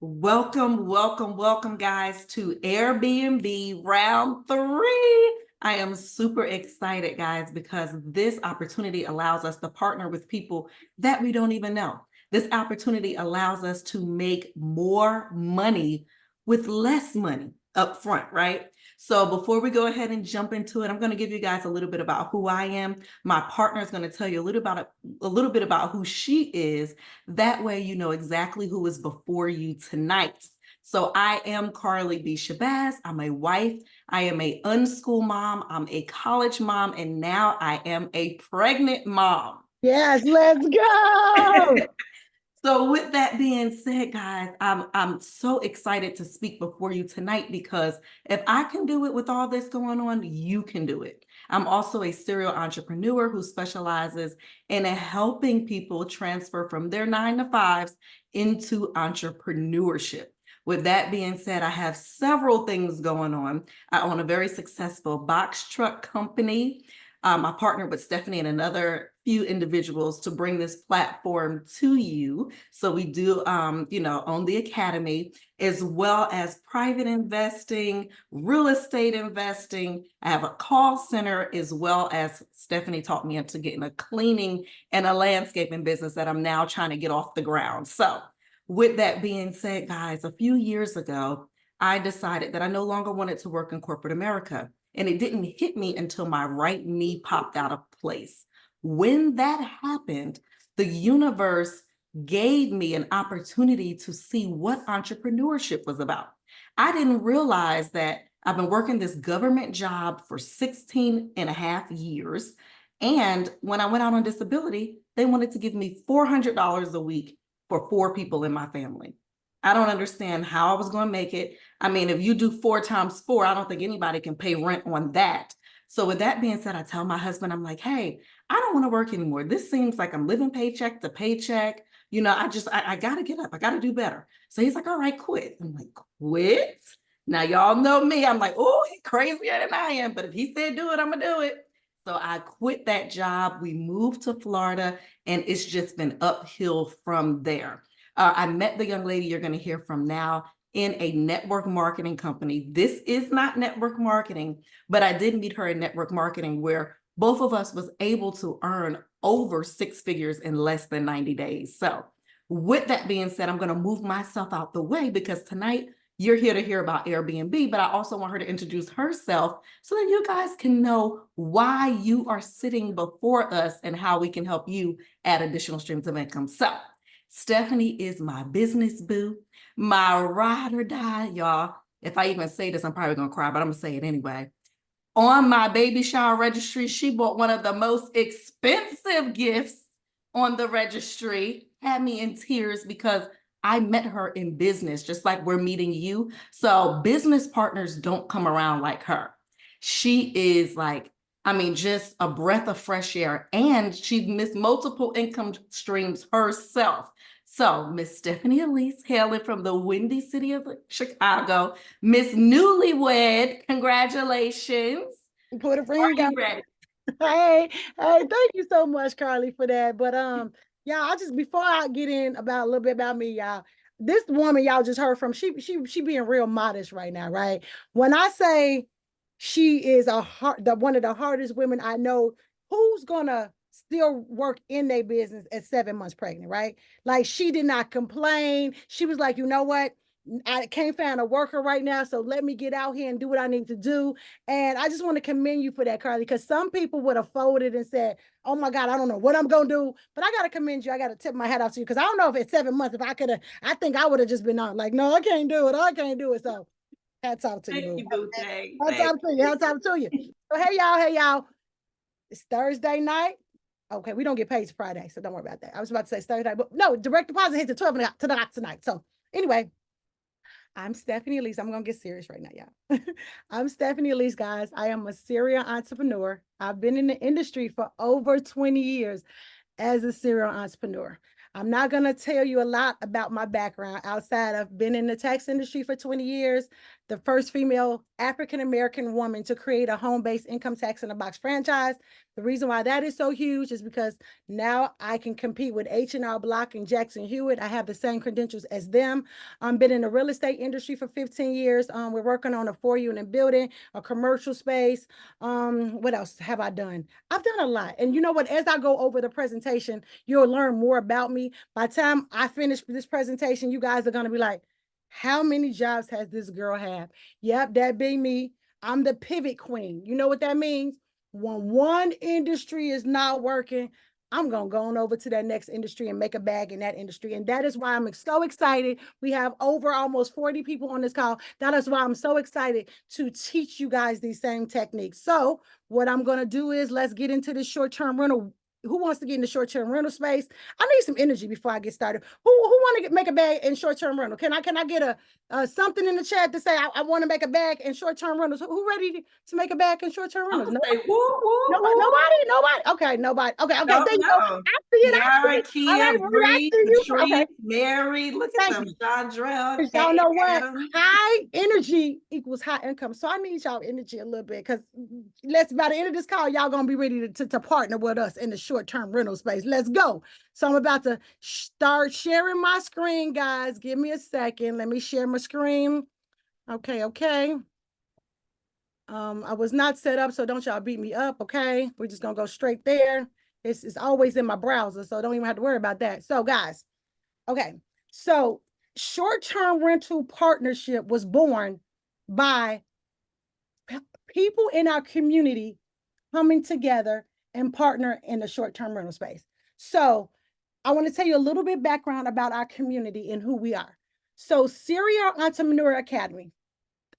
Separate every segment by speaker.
Speaker 1: Welcome, welcome, welcome, guys, to Airbnb Round 3. I am super excited, guys, because this opportunity allows us to partner with people that we don't even know. This opportunity allows us to make more money with less money up front, right? So before we go ahead and jump into it, I'm going to give you guys a little bit about who I am. My partner is going to tell you a little bit about who she is. That way you know exactly who is before you tonight. So I am Carly B. Shabazz. I'm a wife. I am a unschool mom. I'm a college mom. And now I am a pregnant mom.
Speaker 2: Yes, let's go.
Speaker 1: So with that being said, guys, I'm so excited to speak before you tonight because if I can do it with all this going on, you can do it. I'm also a serial entrepreneur who specializes in helping people transfer from their 9 to 5s into entrepreneurship. With that being said, I have several things going on. I own a very successful box truck company. I partnered with Stephanie and another few individuals to bring this platform to you. So we do, own the academy as well as private investing, real estate investing. I have a call center as well as Stephanie taught me into getting a cleaning and a landscaping business that I'm now trying to get off the ground. So with that being said, guys, a few years ago, I decided that I no longer wanted to work in corporate America. And it didn't hit me until my right knee popped out of place. When that happened, the universe gave me an opportunity to see what entrepreneurship was about. I didn't realize that I've been working this government job for 16 and a half years. And when I went out on disability, they wanted to give me $400 a week for 4 people in my family. I don't understand how I was going to make it. I mean, if you do 4 times 4, I don't think anybody can pay rent on that. So with that being said, I tell my husband, I'm like, hey, I don't want to work anymore. This seems like I'm living paycheck to paycheck. I got to get up. I got to do better. So he's like, all right, quit. I'm like, quit? Now, y'all know me. I'm like, oh, he's crazier than I am. But if he said do it, I'm going to do it. So I quit that job. We moved to Florida, and it's just been uphill from there. I met the young lady you're going to hear from now in a network marketing company. This is not network marketing, but I did meet her in network marketing where both of us was able to earn over 6 figures in less than 90 days. So with that being said, I'm going to move myself out the way because tonight you're here to hear about Airbnb, but I also want her to introduce herself so that you guys can know why you are sitting before us and how we can help you add additional streams of income. So Stephanie is my business boo, my ride or die, y'all. If I even say this, I'm probably gonna cry, but I'm gonna say it anyway. On my baby shower registry, she bought one of the most expensive gifts on the registry, had me in tears because I met her in business, just like we're meeting you. So business partners don't come around like her. She is like, I mean, just a breath of fresh air, and she's missed multiple income streams herself. So Miss Stephanie Elise, hailing from the windy city of Chicago, Miss Newlywed, congratulations.
Speaker 2: Put a
Speaker 1: Are
Speaker 2: ring on.
Speaker 1: you ready?
Speaker 2: Thank you so much, Carly, for that. But y'all, I just before I get in about a little bit about me, y'all, this woman y'all just heard from, she being real modest right now, right? When I say she is one of the hardest women I know, who's gonna still work in their business at 7 months pregnant, right? Like she did not complain. She was like, you know what? I can't find a worker right now, so let me get out here and do what I need to do. And I just want to commend you for that, Carly, because some people would have folded and said, oh my God, I don't know what I'm going to do. But I got to commend you. I got to tip my hat off to you because I don't know if it's 7 months, if I could have, I think I would have just been on like, no, I can't do it. I can't do it. So hats off to you,
Speaker 1: Thank
Speaker 2: boo.
Speaker 1: you, Boo Thing.
Speaker 2: Hats
Speaker 1: Thank
Speaker 2: off to you.
Speaker 1: you.
Speaker 2: Hats off to you. So, hey, y'all. It's Thursday night. Okay, we don't get paid Friday, so don't worry about that. I was about to say Thursday, but no, direct deposit hits at 12 tonight. So anyway, I'm Stephanie Elise. I'm going to get serious right now, y'all. I'm Stephanie Elise, guys. I am a serial entrepreneur. I've been in the industry for over 20 years as a serial entrepreneur. I'm not going to tell you a lot about my background outside of being in the tax industry for 20 years, the first female African-American woman to create a home-based income tax in a box franchise. The reason why that is so huge is because now I can compete with H&R Block and Jackson Hewitt. I have the same credentials as them. I've been in the real estate industry for 15 years. We're working on a 4-unit building, a commercial space. What else have I done? I've done a lot. And you know what? As I go over the presentation, you'll learn more about me. By the time I finish this presentation, you guys are going to be like, how many jobs has this girl have? Yep, that be me. I'm the pivot queen. You know what that means? When one industry is not working, I'm going to go on over to that next industry and make a bag in that industry. And that is why I'm so excited. We have over almost 40 people on this call. That is why I'm so excited to teach you guys these same techniques. So what I'm going to do is let's get into the short-term rental. Who wants to get in the short-term rental space? I need some energy before I get started. Who want to make a bag in short-term rental? Can I get a something in the chat to say I want to make a bag in short-term rentals? Who ready to make a bag in short-term
Speaker 1: I'm
Speaker 2: rentals?
Speaker 1: gonna say, woo, woo,
Speaker 2: Nobody. Okay, nobody. Okay,
Speaker 1: No,
Speaker 2: there you go.
Speaker 1: no.
Speaker 2: I see it.
Speaker 1: Kiara,
Speaker 2: All right,
Speaker 1: Kia,
Speaker 2: Marie, I
Speaker 1: Bree,
Speaker 2: see you. Okay,
Speaker 1: Patrice, Mary, look at
Speaker 2: thank
Speaker 1: them.
Speaker 2: you.
Speaker 1: Chandrell,
Speaker 2: Because y'all
Speaker 1: Kay,
Speaker 2: know what?
Speaker 1: Adam.
Speaker 2: High energy equals high income. So I need y'all energy a little bit because by the end of this call, y'all gonna be ready to partner with us in the short-term rental space. Let's go. So I'm about to start sharing my screen, guys. Give me a second. Let me share my screen. Okay. I was not set up, so don't y'all beat me up, okay? We're just gonna go straight there. This is always in my browser, so don't even have to worry about that. So guys, okay. So short-term rental partnership was born by people in our community coming together and partner in the short-term rental space. So I want to tell you a little bit background about our community and who we are. So Serial Entrepreneur Academy,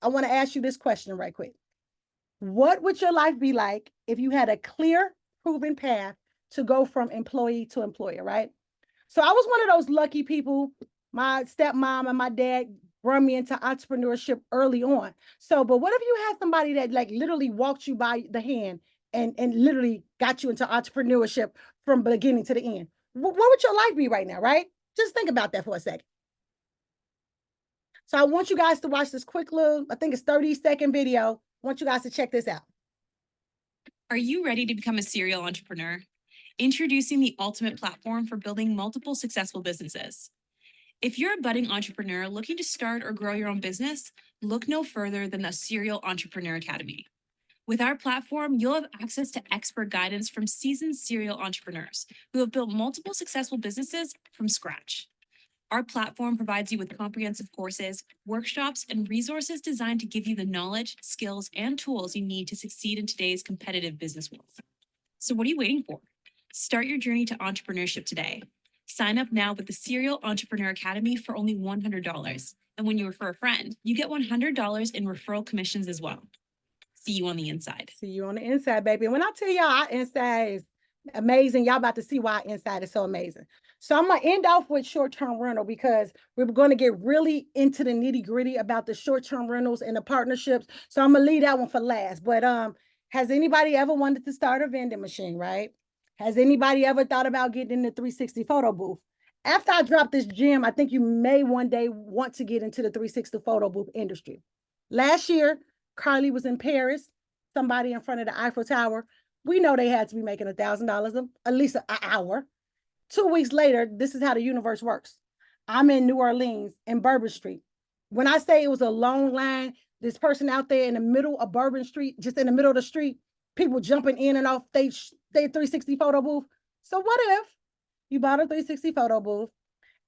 Speaker 2: I want to ask you this question right quick. What would your life be like if you had a clear, proven path to go from employee to employer, right? So I was one of those lucky people. My stepmom and my dad brought me into entrepreneurship early on. So, but what if you had somebody that like literally walked you by the hand and literally got you into entrepreneurship from beginning to the end? What would your life be right now, right? Just think about that for a second. So I want you guys to watch this quick little, I think it's 30-second video. I want you guys to check this out.
Speaker 3: Are you ready to become a serial entrepreneur? Introducing the ultimate platform for building multiple successful businesses. If you're a budding entrepreneur looking to start or grow your own business, look no further than the Serial Entrepreneur Academy. With our platform, you'll have access to expert guidance from seasoned serial entrepreneurs who have built multiple successful businesses from scratch. Our platform provides you with comprehensive courses, workshops, and resources designed to give you the knowledge, skills, and tools you need to succeed in today's competitive business world. So what are you waiting for? Start your journey to entrepreneurship today. Sign up now with the Serial Entrepreneur Academy for only $100. And when you refer a friend, you get $100 in referral commissions as well. See you on the inside.
Speaker 2: See you on the inside, baby. And when I tell y'all our inside is amazing, y'all about to see why our inside is so amazing. So I'm going to end off with short-term rental because we're going to get really into the nitty-gritty about the short-term rentals and the partnerships. So I'm going to leave that one for last. But has anybody ever wanted to start a vending machine, right? Has anybody ever thought about getting in the 360 photo booth? After I drop this gem, I think you may one day want to get into the 360 photo booth industry. Last year, Carly was in Paris, somebody in front of the Eiffel Tower. We know they had to be making $1,000 at least an hour. 2 weeks later, this is how the universe works. I'm in New Orleans in Bourbon Street. When I say it was a long line, this person out there in the middle of Bourbon Street, just in the middle of the street, people jumping in and off their 360 photo booth. So what if you bought a 360 photo booth?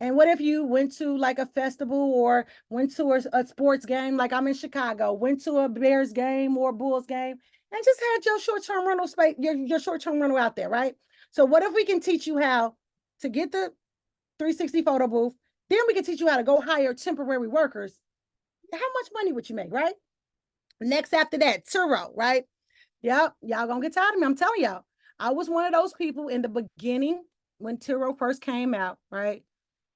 Speaker 2: And what if you went to like a festival or went to a sports game, like I'm in Chicago, went to a Bears game or a Bulls game, and just had your short-term rental space, your short-term rental out there, right? So what if we can teach you how to get the 360 photo booth, then we can teach you how to go hire temporary workers. How much money would you make, right? Next after that, Turo, right? Yep, y'all gonna get tired of me. I'm telling y'all, I was one of those people in the beginning when Turo first came out, right?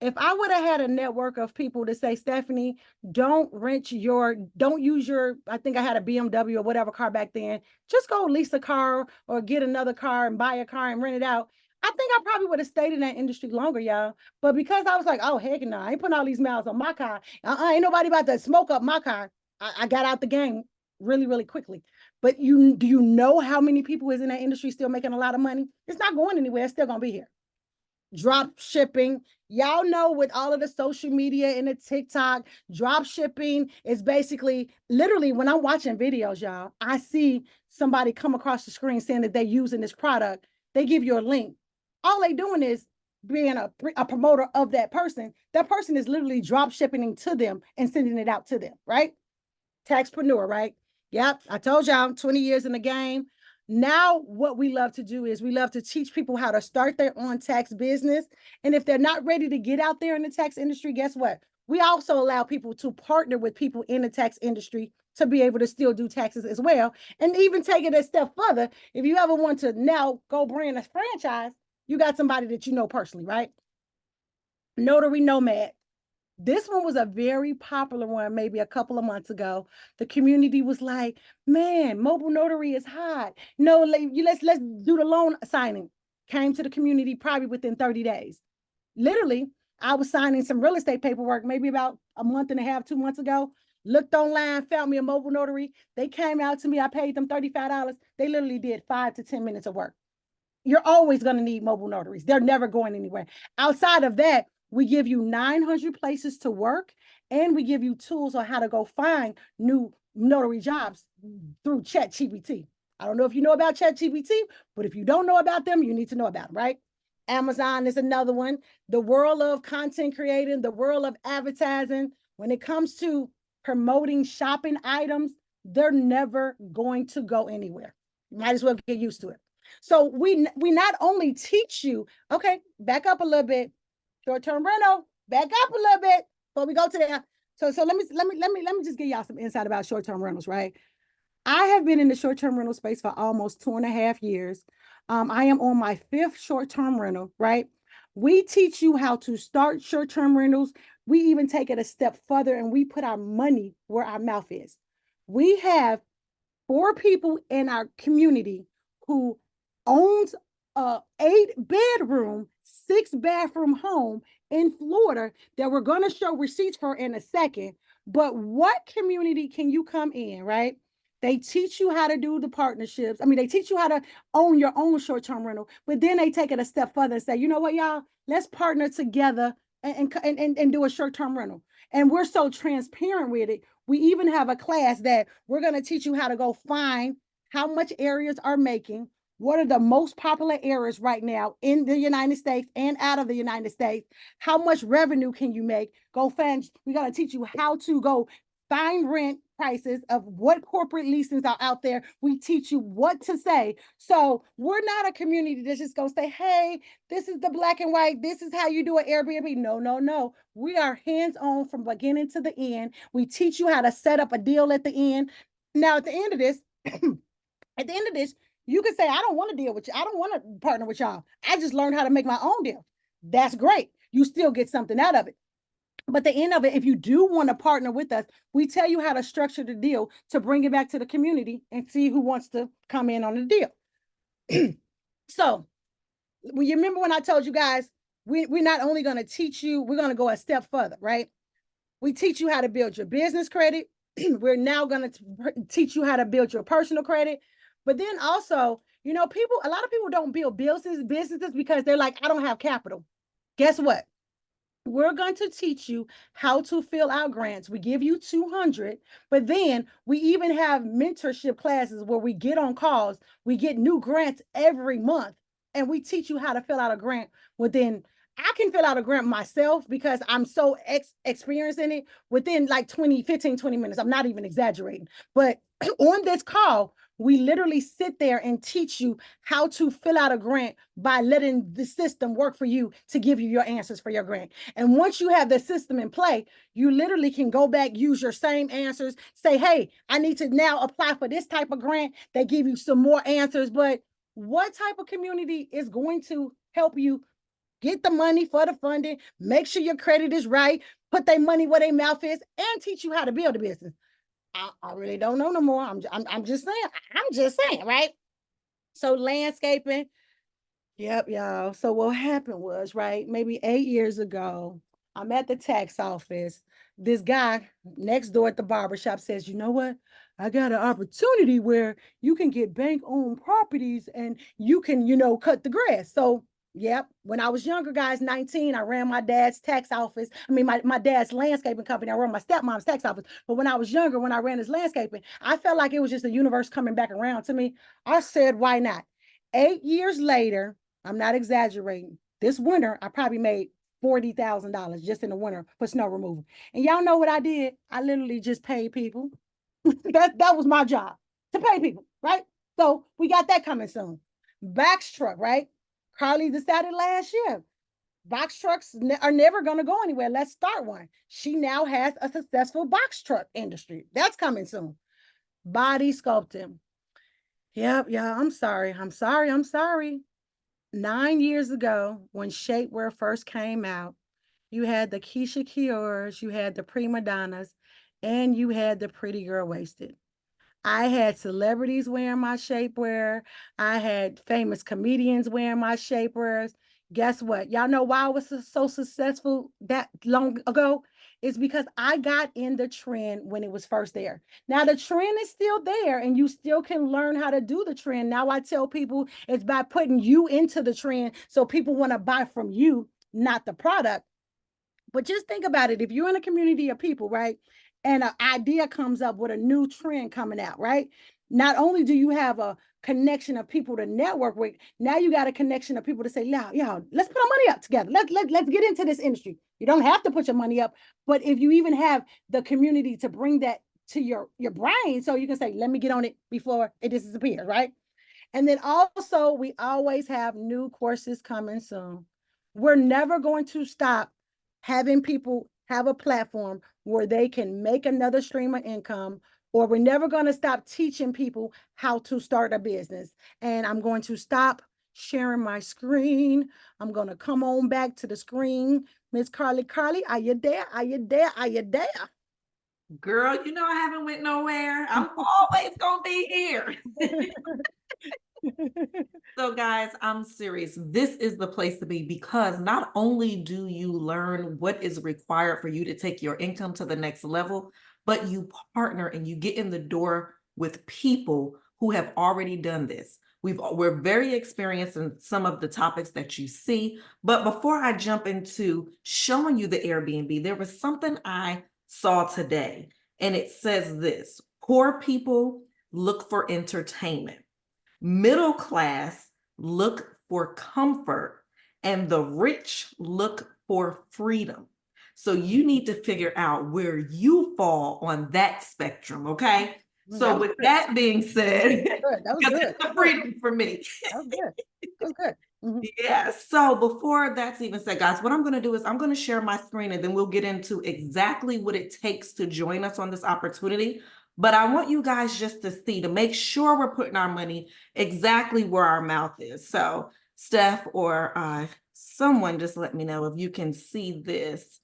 Speaker 2: If I would have had a network of people to say, Stephanie, don't use your, I think I had a BMW or whatever car back then, just go lease a car or get another car and buy a car and rent it out. I think I probably would have stayed in that industry longer, y'all. But because I was like, oh, heck no, I ain't putting all these miles on my car. Ain't nobody about to smoke up my car. I got out the game really, really quickly. But do you know how many people is in that industry still making a lot of money? It's not going anywhere. It's still going to be here. Drop shipping. Y'all know with all of the social media and the TikTok, drop shipping is basically literally when I'm watching videos, y'all, I see somebody come across the screen saying that they're using this product. They give you a link. All they doing is being a promoter of that person. That person is literally drop shipping to them and sending it out to them, right? Taxpreneur, right? Yep, I told y'all 20 years in the game. Now, what we love to do is we love to teach people how to start their own tax business. And if they're not ready to get out there in the tax industry, guess what? We also allow people to partner with people in the tax industry to be able to still do taxes as well. And even take it a step further, if you ever want to now go brand a franchise, you got somebody that you know personally, right? Notary Nomad. This one was a very popular one maybe a couple of months ago. The community was like, man, mobile notary is hot. No, let's do the loan signing. Came to the community probably within 30 days. Literally, I was signing some real estate paperwork maybe about a month and a half, 2 months ago. Looked online, found me a mobile notary. They came out to me. I paid them $35. They literally did 5 to 10 minutes of work. You're always going to need mobile notaries. They're never going anywhere. Outside of that, we give you 900 places to work, and we give you tools on how to go find new notary jobs through ChatGPT. I don't know if you know about ChatGPT, but if you don't know about them, you need to know about them, right? Amazon is another one. The world of content creating, the world of advertising, when it comes to promoting shopping items, they're never going to go anywhere. You might as well get used to it. So we not only teach you, okay, back up a little bit, short-term rental, back up a little bit before we go to that. So let me just give y'all some insight about short-term rentals, right? I have been in the short-term rental space for almost 2.5 years. I am on my 5th short-term rental, right? We teach you how to start short-term rentals. We even take it a step further and we put our money where our mouth is. We have 4 people in our community who owns a 8-bedroom, 6-bathroom home in Florida that we're going to show receipts for in a second. But what community can you come in, right? They teach you how to do the partnerships. I mean, they teach you how to own your own short-term rental, but then they take it a step further and say, you know what, y'all, let's partner together and do a short-term rental. And we're so transparent with it. We even have a class that we're going to teach you how to go find how much areas are making, what are the most popular areas right now in the United States and out of the United States, how much revenue can you make, go find, we got to teach you how to go find rent prices of what corporate leases are out there. We teach you what to say. So we're not a community that's just going to say, hey, this is the black and white. This is how you do an Airbnb. No, no, no. We are hands-on from beginning to the end. We teach you how to set up a deal at the end. Now, at the end of this, you can say, I don't want to deal with you. I don't want to partner with y'all. I just learned how to make my own deal. That's great. You still get something out of it. But the end of it, if you do want to partner with us, we tell you how to structure the deal to bring it back to the community and see who wants to come in on the deal. So, you remember when I told you guys, we're not only going to teach you, we're going to go a step further, right? We teach you how to build your business credit. We're now going to teach you how to build your personal credit. But then also, you know, a lot of people don't build businesses because they're like, I don't have capital. Guess what? We're going to teach you how to fill out grants. We give you 200, but then we even have mentorship classes where we get on calls. We get new grants every month, and we teach you how to fill out a grant within. I can fill out a grant myself because I'm so experienced in it within like 15, 20 minutes. I'm not even exaggerating. But on this call, we literally sit there and teach you how to fill out a grant by letting the system work for you to give you your answers for your grant. And once you have the system in play, you literally can go back, use your same answers, say, hey, I need to now apply for this type of grant. They give you some more answers. But what type of community is going to help you get the money for the funding, make sure your credit is right, put their money where their mouth is, and teach you how to build a business? I really don't know no more. I'm just saying, right? So landscaping, Yep, y'all. So what happened was, right, maybe 8 years ago, I'm at the tax office. This guy next door at the barber shop says, you know what? I got an opportunity where you can get bank-owned properties and you can, cut the grass. So, yep, when I was younger, guys, 19, I ran my dad's tax office. I mean, my dad's landscaping company. I ran my stepmom's tax office. But when I was younger, when I ran his landscaping, I felt like it was just the universe coming back around to me. I said, why not? 8 years later, I'm not exaggerating. This winter, I probably made $40,000 just in the winter for snow removal. And y'all know what I did? I literally just paid people. that was my job, to pay people, right? So we got that coming soon. Box truck, right? Carly decided last year, box trucks are never going to go anywhere. Let's start one. She now has a successful box truck industry. That's coming soon. Body sculpting. Yep, yeah, I'm sorry. 9 years ago, when shapewear first came out, you had the Keisha Kiors, you had the prima donnas, and you had the pretty girl waisted. I had celebrities wearing my shapewear. I had famous comedians wearing my shapewears. Guess what? Y'all know why I was so successful that long ago? It's because I got in the trend when it was first there. Now the trend is still there and you still can learn how to do the trend. Now I tell people it's by putting you into the trend so people want to buy from you, not the product. But just think about it. If you're in a community of people, right, and an idea comes up with a new trend coming out, right? Not only do you have a connection of people to network with, now you got a connection of people to say, yeah, let's put our money up together. Let's get into this industry. You don't have to put your money up, but if you even have the community to bring that to your brain, so you can say, let me get on it before it disappears, right? And then also, we always have new courses coming soon. We're never going to stop having people have a platform where they can make another stream of income, or we're never going to stop teaching people how to start a business. And I'm going to stop sharing my screen. I'm going to come on back to the screen. Miss Carly, are you there? Are you there? Are you there?
Speaker 1: Girl, you know I haven't went nowhere. I'm always gonna be here. So guys, I'm serious. This is the place to be because not only do you learn what is required for you to take your income to the next level, but you partner and you get in the door with people who have already done this. We're very experienced in some of the topics that you see. But before I jump into showing you the Airbnb, there was something I saw today, and it says this: poor people look for entertainment. Middle class look for comfort, and the rich look for freedom. So you need to figure out where you fall on that spectrum, okay? So with that being said,
Speaker 2: That was
Speaker 1: because
Speaker 2: good.
Speaker 1: it's the freedom for me.
Speaker 2: That was good. That was good. Mhm.
Speaker 1: Yeah, so before that's even said, guys, what I'm going to do is I'm going to share my screen and then we'll get into exactly what it takes to join us on this opportunity. But I want you guys just to see, to make sure we're putting our money exactly where our mouth is. So Steph or someone just let me know if you can see this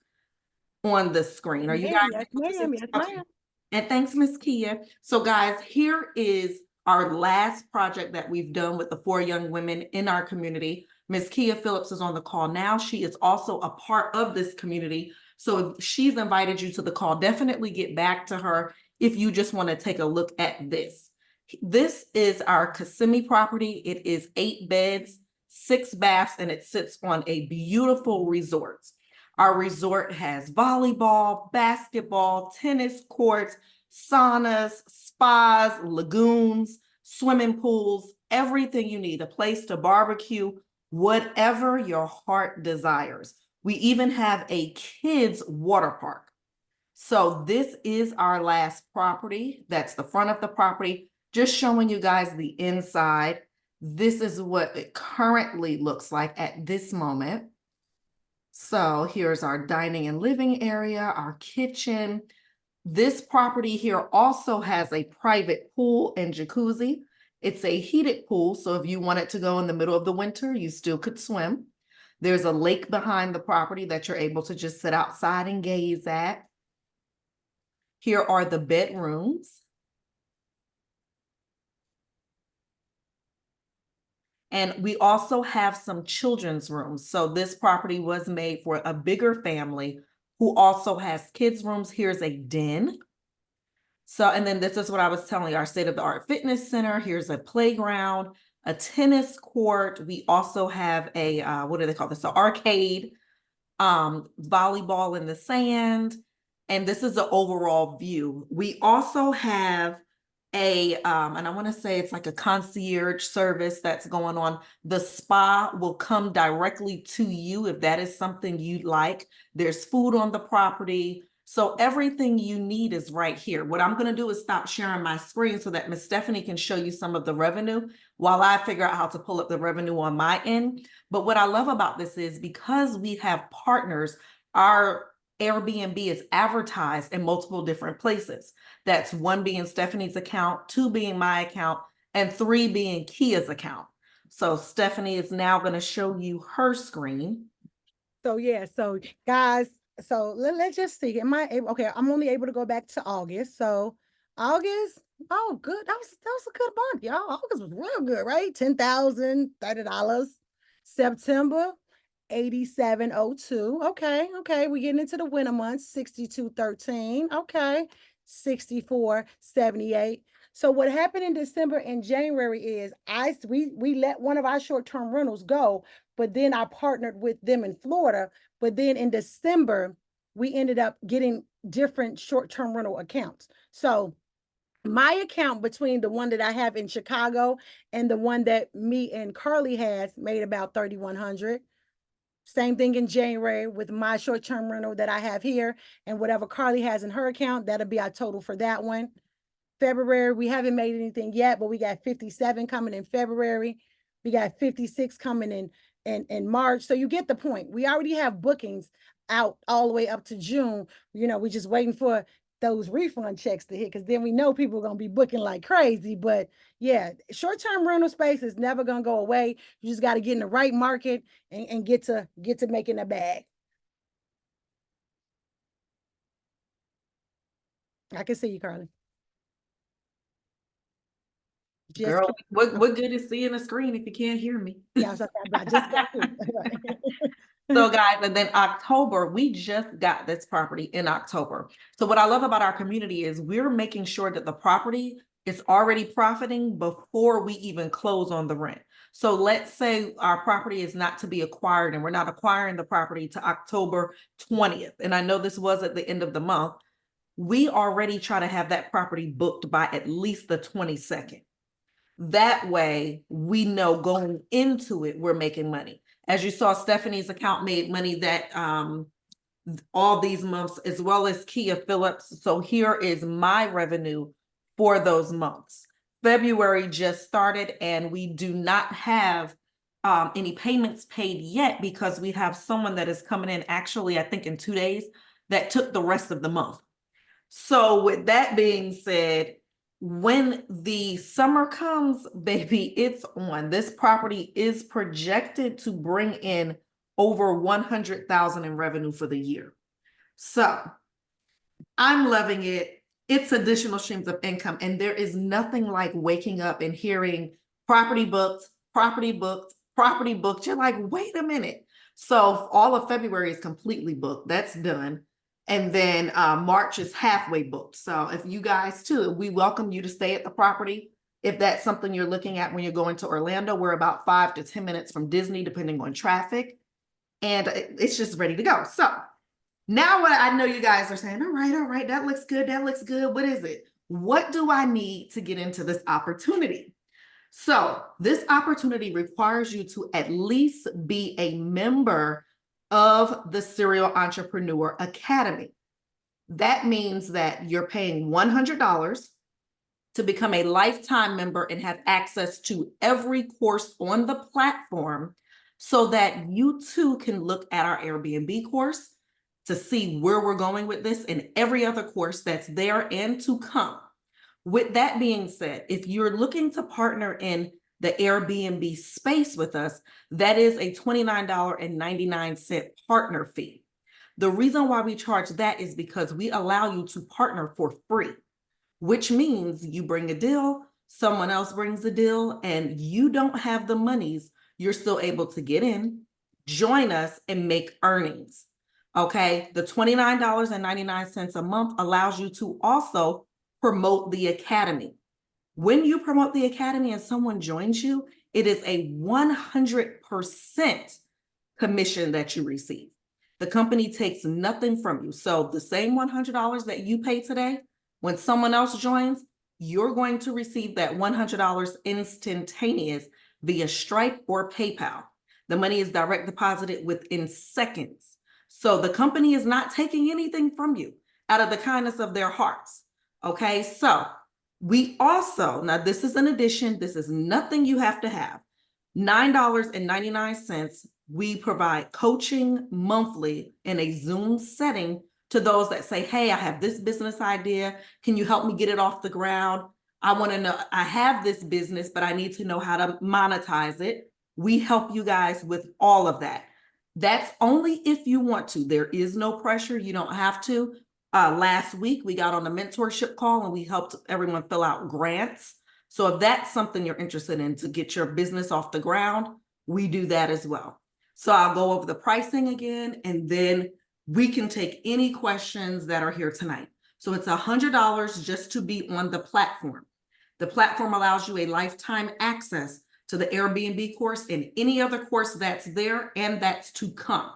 Speaker 1: on the screen. Are you guys
Speaker 2: Yes,
Speaker 1: able to see?
Speaker 2: ma'am. Yes,
Speaker 1: Okay.
Speaker 2: ma'am.
Speaker 1: And thanks, Miss Kia. So guys, here is our last project that we've done with the 4 young women in our community. Miss Kia Phillips is on the call now. She is also a part of this community. So if she's invited you to the call, definitely get back to her if you just want to take a look at this. This is our Kissimmee property. It is 8 beds, 6 baths, and it sits on a beautiful resort. Our resort has volleyball, basketball, tennis courts, saunas, spas, lagoons, swimming pools, everything you need, a place to barbecue, whatever your heart desires. We even have a kids water park. So this is our last property. That's the front of the property. Just showing you guys the inside. This is what it currently looks like at this moment. So here's our dining and living area, our kitchen. This property here also has a private pool and jacuzzi. It's a heated pool, so if you wanted to go in the middle of the winter, you still could swim. There's a lake behind the property that you're able to just sit outside and gaze at. Here are the bedrooms. And we also have some children's rooms. So this property was made for a bigger family who also has kids' rooms. Here's a den. So, and then this is what I was telling you, our state-of-the-art fitness center. Here's a playground, a tennis court. We also have a, what do they call this? So arcade, volleyball in the sand. And this is the overall view. We also have a, and I want to say it's like a concierge service that's going on. The spa will come directly to you if that is something you'd like. There's food on the property. So everything you need is right here. What I'm going to do is stop sharing my screen so that Miss Stephanie can show you some of the revenue while I figure out how to pull up the revenue on my end. But what I love about this is because we have partners, our Airbnb is advertised in multiple different places. That's 1 being Stephanie's account, 2 being my account, and 3 being Kia's account. So Stephanie is now going to show you her screen.
Speaker 2: So yeah, so guys, so let's just see. Am I able? Okay, I'm only able to go back to August. So August, oh good. That was a good month, y'all. August was real good, right? $10,000, $30. September, 8702. Okay. We're getting into the winter months, 6213. Okay, 6478. So what happened in December and January is we let one of our short-term rentals go, but then I partnered with them in Florida. But then in December, we ended up getting different short-term rental accounts. So my account between the one that I have in Chicago and the one that me and Carly has made about 3,100. Same thing in January with my short-term rental that I have here, and whatever Carly has in her account, that'll be our total for that one. February, we haven't made anything yet, but we got 57 coming in February. We got 56 coming in March. So you get the point. We already have bookings out all the way up to June. We're just waiting for those refund checks to hit, because then we know people are going to be booking like crazy. But yeah, short-term rental space is never going to go away. You just got to get in the right market and get to making a bag. I can see you, Carly. Just
Speaker 1: Girl,
Speaker 2: keep-
Speaker 1: what good is seeing a screen if you can't hear me?
Speaker 2: yeah, I just got to.
Speaker 1: So guys, and then October, we just got this property in October. So what I love about our community is we're making sure that the property is already profiting before we even close on the rent. So let's say our property is not to be acquired and we're not acquiring the property to October 20th. And I know this was at the end of the month. We already try to have that property booked by at least the 22nd. That way we know going into it, we're making money. As you saw, Stephanie's account made money that all these months, as well as Kia Phillips. So here is my revenue for those months. February just started and we do not have any payments paid yet because we have someone that is coming in actually, I think in 2 days, that took the rest of the month. So with that being said, when the summer comes, baby, it's on. This property is projected to bring in over 100,000 in revenue for the year. So I'm loving it. It's additional streams of income. And there is nothing like waking up and hearing property booked, property booked, property booked. You're like, wait a minute. So all of February is completely booked. That's done. And then March is halfway booked. So if you guys too, we welcome you to stay at the property. If that's something you're looking at when you're going to Orlando, we're about 5 to 10 minutes from Disney, depending on traffic. And it's just ready to go. So now what I know you guys are saying, all right, that looks good. That looks good. What is it? What do I need to get into this opportunity? So this opportunity requires you to at least be a member of the Serial Entrepreneur Academy. That means that you're paying $100 to become a lifetime member and have access to every course on the platform so that you too can look at our Airbnb course to see where we're going with this and every other course that's there and to come. With that being said, if you're looking to partner in the Airbnb space with us, that is a $29.99 partner fee. The reason why we charge that is because we allow you to partner for free, which means you bring a deal, someone else brings a deal and you don't have the monies, you're still able to get in, join us, and make earnings. Okay, the $29.99 a month allows you to also promote the academy. When you promote the academy and someone joins you, it is a 100% commission that you receive. The company takes nothing from you. So the same $100 that you pay today, when someone else joins, you're going to receive that $100 instantaneous via Stripe or PayPal. The money is direct deposited within seconds. So the company is not taking anything from you out of the kindness of their hearts. Okay, so we also, now this is an addition, this is nothing you have to have. $9.99, we provide coaching monthly in a Zoom setting to those that say, hey, I have this business idea. Can you help me get it off the ground? I want to know, I have this business, but I need to know how to monetize it. We help you guys with all of that. That's only if you want to. There is no pressure. You don't have to. Last week, we got on a mentorship call and we helped everyone fill out grants. So if that's something you're interested in to get your business off the ground, we do that as well. So I'll go over the pricing again, and then we can take any questions that are here tonight. So it's $100 just to be on the platform. The platform allows you a lifetime access to the Airbnb course and any other course that's there and that's to come.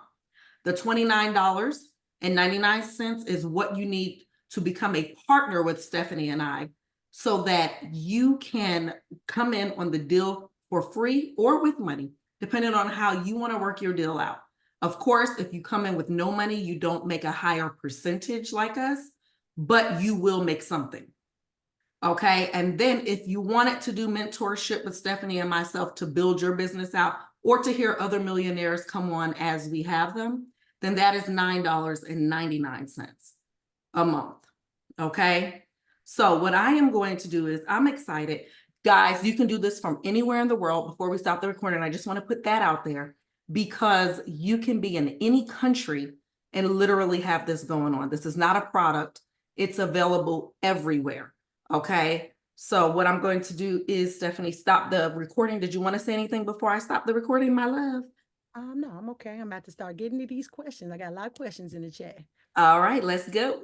Speaker 1: The $29.99 is what you need to become a partner with Stephanie and I, so that you can come in on the deal for free or with money, depending on how you want to work your deal out. Of course, if you come in with no money, you don't make a higher percentage like us, but you will make something. Okay, and then if you wanted to do mentorship with Stephanie and myself to build your business out, or to hear other millionaires come on as we have them, then that is $9.99 a month. Okay, so what I am going to do is, I'm excited. Guys, you can do this from anywhere in the world. Before we stop the recording, I just want to put that out there, because you can be in any country and literally have this going on. This is not a product. It's available everywhere. Okay, so what I'm going to do is, Stephanie, stop the recording. Did you want to say anything before I stop the recording, my love?
Speaker 2: No, I'm okay. I'm about to start getting to these questions. I got a lot of questions in the chat.
Speaker 1: All right, let's go.